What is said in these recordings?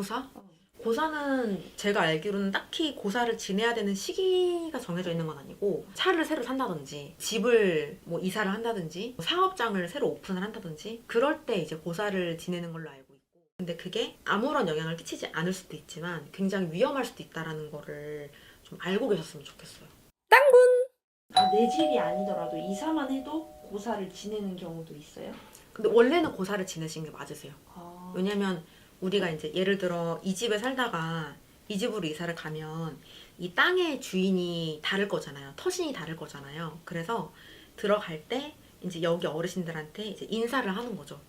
고사? 어. 고사는 제가 알기로는 딱히 고사를 지내야 되는 시기가 정해져 있는 건 아니고 차를 새로 산다든지 집을 뭐 이사를 한다든지 사업장을 새로 오픈을 한다든지 그럴 때 이제 고사를 지내는 걸로 알고 있고 근데 그게 아무런 영향을 끼치지 않을 수도 있지만 굉장히 위험할 수도 있다라는 거를 좀 알고 계셨으면 좋겠어요. 아, 내 집이 아니더라도 이사만 해도 고사를 지내는 경우도 있어요? 근데 원래는 고사를 지내신 게 맞으세요. 아. 왜냐면 우리가 이제 예를 들어 이 집에 살다가 이 집으로 이사를 가면 이 땅의 주인이 다를 거잖아요. 터신이 다를 거잖아요. 그래서 들어갈 때 이제 여기 어르신들한테 이제 인사를 하는 거죠.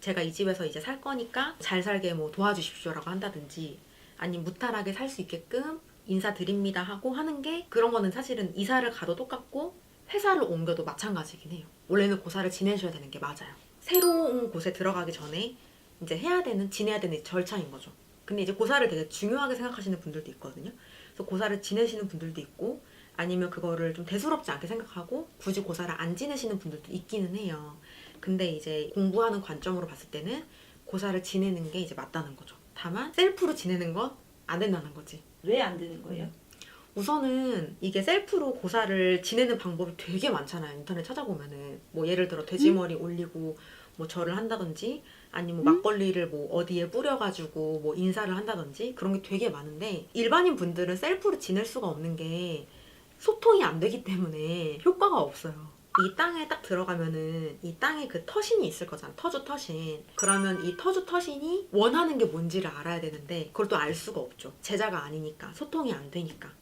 제가 이 집에서 이제 살 거니까 잘 살게 뭐 도와주십시오라고 한다든지 아니면 무탈하게 살 수 있게끔 인사드립니다 하고 하는 게 그런 거는 사실은 이사를 가도 똑같고 회사를 옮겨도 마찬가지긴 해요. 원래는 고사를 지내셔야 되는 게 맞아요. 새로운 곳에 들어가기 전에 이제 해야 되는, 지내야 되는 절차인 거죠. 근데 이제 고사를 되게 중요하게 생각하시는 분들도 있거든요. 그래서 고사를 지내시는 분들도 있고 아니면 그거를 좀 대수롭지 않게 생각하고 굳이 고사를 안 지내시는 분들도 있기는 해요. 근데 이제 공부하는 관점으로 봤을 때는 고사를 지내는 게 이제 맞다는 거죠. 다만 셀프로 지내는 건 안 된다는 거지. 왜 안 되는 거예요? 우선은 이게 셀프로 고사를 지내는 방법이 되게 많잖아요. 인터넷 찾아보면은 뭐 예를 들어 돼지머리 올리고 뭐 절을 한다든지 아니면 뭐 막걸리를 뭐 어디에 뿌려가지고 뭐 인사를 한다든지 그런 게 되게 많은데 일반인 분들은 셀프로 지낼 수가 없는 게 소통이 안 되기 때문에 효과가 없어요. 이 땅에 딱 들어가면은 이 땅에 그 터신이 있을 거잖아. 터주 터신. 그러면 이 터주 터신이 원하는 게 뭔지를 알아야 되는데 그걸 또 알 수가 없죠. 제자가 아니니까. 소통이 안 되니까.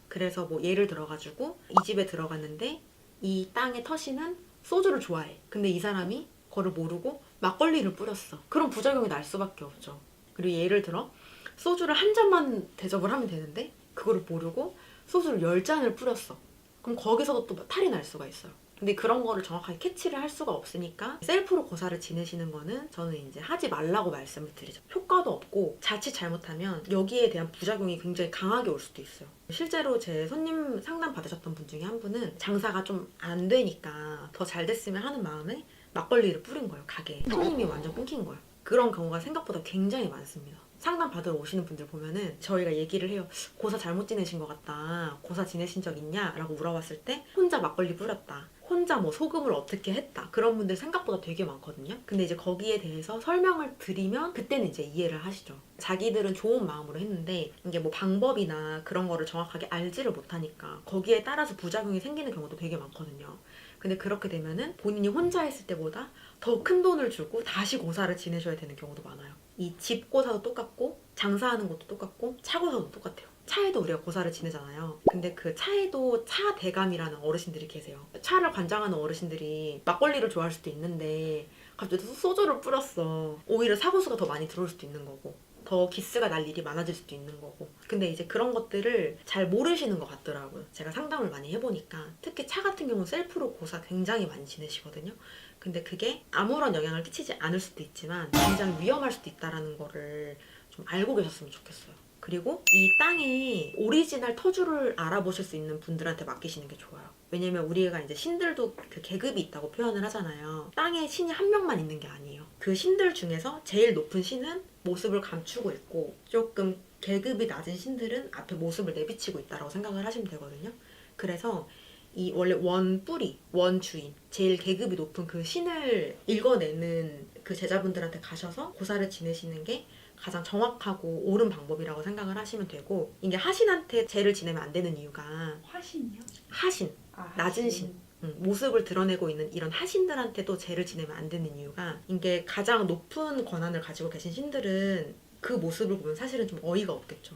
그래서 뭐 예를 들어가지고 이 집에 들어갔는데 이 땅의 터신은 소주를 좋아해. 근데 이 사람이 그거를 모르고 막걸리를 뿌렸어. 그럼 부작용이 날 수밖에 없죠. 그리고 예를 들어 소주를 한 잔만 대접을 하면 되는데 그거를 모르고 소주를 10잔을 뿌렸어. 그럼 거기서도 또 탈이 날 수가 있어요. 근데 그런 거를 정확하게 캐치를 할 수가 없으니까 셀프로 고사를 지내시는 거는 저는 이제 하지 말라고 말씀을 드리죠. 효과도 없고 자칫 잘못하면 여기에 대한 부작용이 굉장히 강하게 올 수도 있어요. 실제로 제 손님 상담 받으셨던 분 중에 한 분은 장사가 좀 안 되니까 더 잘 됐으면 하는 마음에 막걸리를 뿌린 거예요, 가게에. 손님이 완전 끊긴 거예요. 그런 경우가 생각보다 굉장히 많습니다. 상담 받으러 오시는 분들 보면은 저희가 얘기를 해요. 고사 잘못 지내신 것 같다. 고사 지내신 적 있냐? 라고 물어봤을 때 혼자 막걸리 뿌렸다. 혼자 뭐 소금을 어떻게 했다. 그런 분들 생각보다 되게 많거든요. 근데 이제 거기에 대해서 설명을 드리면 그때는 이제 이해를 하시죠. 자기들은 좋은 마음으로 했는데 이게 뭐 방법이나 그런 거를 정확하게 알지를 못하니까 거기에 따라서 부작용이 생기는 경우도 되게 많거든요. 근데 그렇게 되면은 본인이 혼자 했을 때보다 더 큰 돈을 주고 다시 고사를 지내셔야 되는 경우도 많아요. 이 집 고사도 똑같고 장사하는 것도 똑같고 차 고사도 똑같아요. 차에도 우리가 고사를 지내잖아요. 근데 그 차에도 차 대감이라는 어르신들이 계세요. 차를 관장하는 어르신들이 막걸리를 좋아할 수도 있는데 갑자기 소주를 뿌렸어. 오히려 사고수가 더 많이 들어올 수도 있는 거고 더 기스가 날 일이 많아질 수도 있는 거고. 근데 이제 그런 것들을 잘 모르시는 것 같더라고요. 제가 상담을 많이 해보니까 특히 차 같은 경우는 셀프로 고사 굉장히 많이 지내시거든요. 근데 그게 아무런 영향을 끼치지 않을 수도 있지만 굉장히 위험할 수도 있다는 거를 좀 알고 계셨으면 좋겠어요. 그리고 이 땅에 오리지널 터주를 알아보실 수 있는 분들한테 맡기시는 게 좋아요. 왜냐면 우리가 이제 신들도 그 계급이 있다고 표현을 하잖아요. 땅에 신이 한 명만 있는 게 아니에요. 그 신들 중에서 제일 높은 신은 모습을 감추고 있고 조금 계급이 낮은 신들은 앞에 모습을 내비치고 있다고 생각을 하시면 되거든요. 그래서 이 원래 원 뿌리, 원 주인, 제일 계급이 높은 그 신을 읽어내는 그 제자분들한테 가셔서 고사를 지내시는 게 가장 정확하고 옳은 방법이라고 생각을 하시면 되고 이게 하신한테 죄를 지내면 안 되는 이유가 화신이요? 하신, 아, 낮은 신, 모습을 드러내고 있는 이런 하신들한테도 죄를 지내면 안 되는 이유가 이게 가장 높은 권한을 가지고 계신 신들은 그 모습을 보면 사실은 좀 어이가 없겠죠.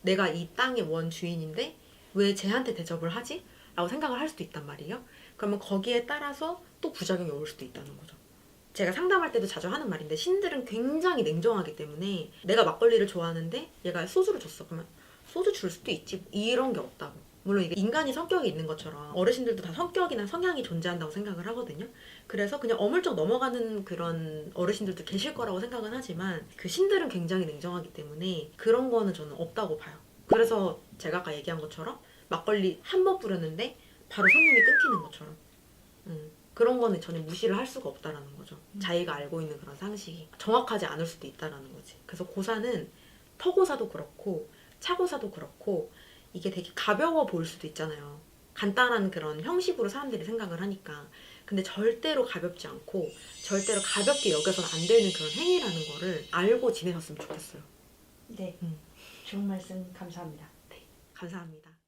내가 이 땅의 원 주인인데 왜 쟤한테 대접을 하지? 라고 생각을 할 수도 있단 말이에요. 그러면 거기에 따라서 또 부작용이 올 수도 있다는 거죠. 제가 상담할 때도 자주 하는 말인데 신들은 굉장히 냉정하기 때문에 내가 막걸리를 좋아하는데 얘가 소주를 줬어. 그러면 소주 줄 수도 있지. 이런 게 없다고. 물론 이게 인간이 성격이 있는 것처럼 어르신들도 다 성격이나 성향이 존재한다고 생각을 하거든요. 그래서 그냥 어물쩍 넘어가는 그런 어르신들도 계실 거라고 생각은 하지만 그 신들은 굉장히 냉정하기 때문에 그런 거는 저는 없다고 봐요. 그래서 제가 아까 얘기한 것처럼 막걸리 한 번 뿌렸는데 바로 손님이 끊기는 것처럼 그런 거는 저는 무시를 할 수가 없다라는 거죠. 자기가 알고 있는 그런 상식이 정확하지 않을 수도 있다라는 거지. 그래서 고사는 터고사도 그렇고 차고사도 그렇고 이게 되게 가벼워 보일 수도 있잖아요. 간단한 그런 형식으로 사람들이 생각을 하니까. 근데 절대로 가볍지 않고 절대로 가볍게 여겨서는 안 되는 그런 행위라는 거를 알고 지내셨으면 좋겠어요. 네. 음. 좋은 말씀 감사합니다. 감사합니다.